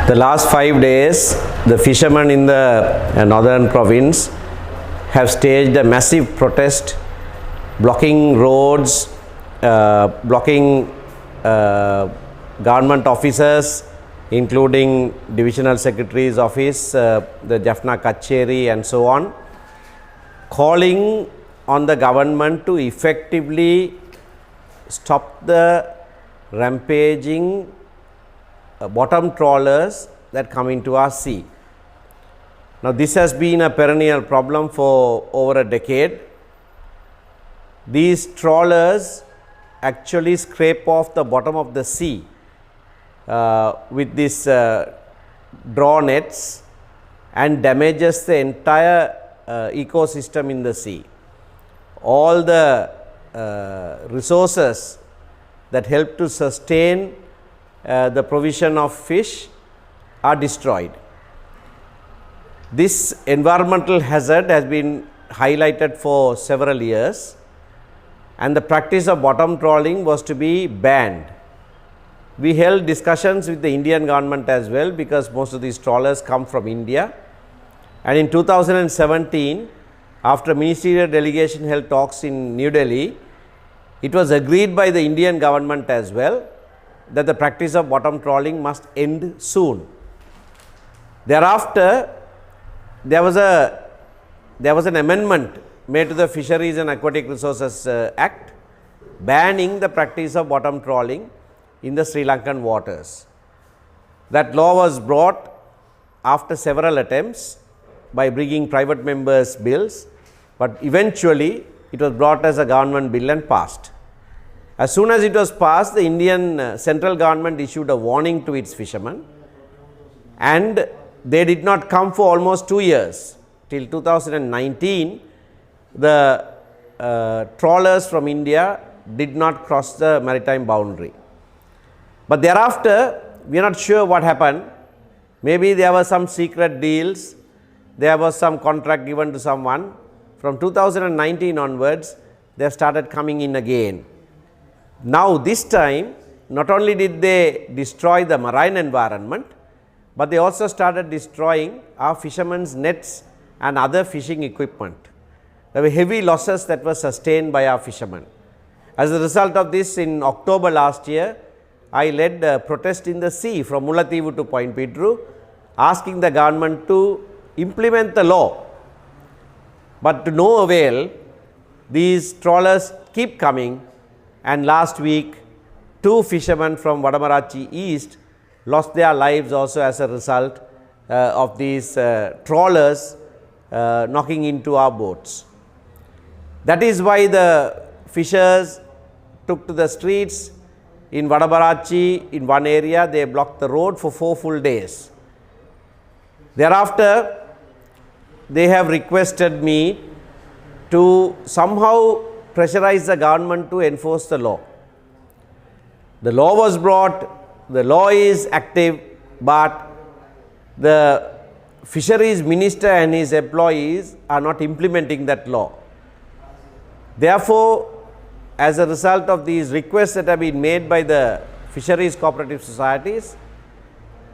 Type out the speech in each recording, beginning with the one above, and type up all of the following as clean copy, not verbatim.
The last 5 days, the fishermen in the northern province have staged a massive protest, blocking roads, blocking government offices, including Divisional Secretary's office, the Jaffna Kacheri and so on, calling on the government to effectively stop the rampaging bottom trawlers that come into our sea. Now, this has been a perennial problem for over a decade. These trawlers actually scrape off the bottom of the sea with these draw nets and damages the entire ecosystem in the sea. All the resources that help to sustain the provision of fish are destroyed. This environmental hazard has been highlighted for several years, and the practice of bottom trawling was to be banned. We held discussions with the Indian government as well, because most of these trawlers come from India, and in 2017, after ministerial delegation held talks in New Delhi, it was agreed by the Indian government as well that the practice of bottom trawling must end soon. Thereafter, there was an amendment made to the Fisheries and Aquatic Resources Act banning the practice of bottom trawling in the Sri Lankan waters. That law was brought after several attempts by bringing private members' bills, but eventually it was brought as a government bill and passed. As soon as it was passed, the Indian central government issued a warning to its fishermen, and they did not come for almost 2 years. Till 2019, the trawlers from India did not cross the maritime boundary. But thereafter, we are not sure what happened. Maybe there were some secret deals, there was some contract given to someone. From 2019 onwards, they have started coming in again. Now, this time, not only did they destroy the marine environment, but they also started destroying our fishermen's nets and other fishing equipment. There were heavy losses that were sustained by our fishermen. As a result of this, in October last year, I led a protest in the sea from Mullaitivu to Point Pidru, asking the government to implement the law. But to no avail, these trawlers keep coming, and last week 2 fishermen from Vadamarachi East lost their lives also as a result of these trawlers knocking into our boats. That is why the fishers took to the streets in Vadamarachi. In one area, they blocked the road for 4 full days. Thereafter, they have requested me to somehow pressurize the government to enforce the law. The law was brought, the law is active, but the fisheries minister and his employees are not implementing that law. Therefore, as a result of these requests that have been made by the fisheries cooperative societies,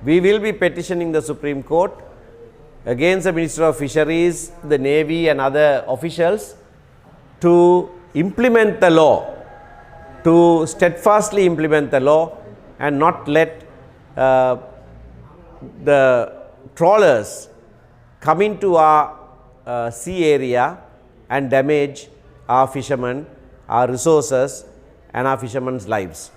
we will be petitioning the Supreme Court against the Minister of Fisheries, the Navy and other officials to implement the law, to steadfastly implement the law and not let the trawlers come into our sea area and damage our fishermen, our resources and our fishermen's lives.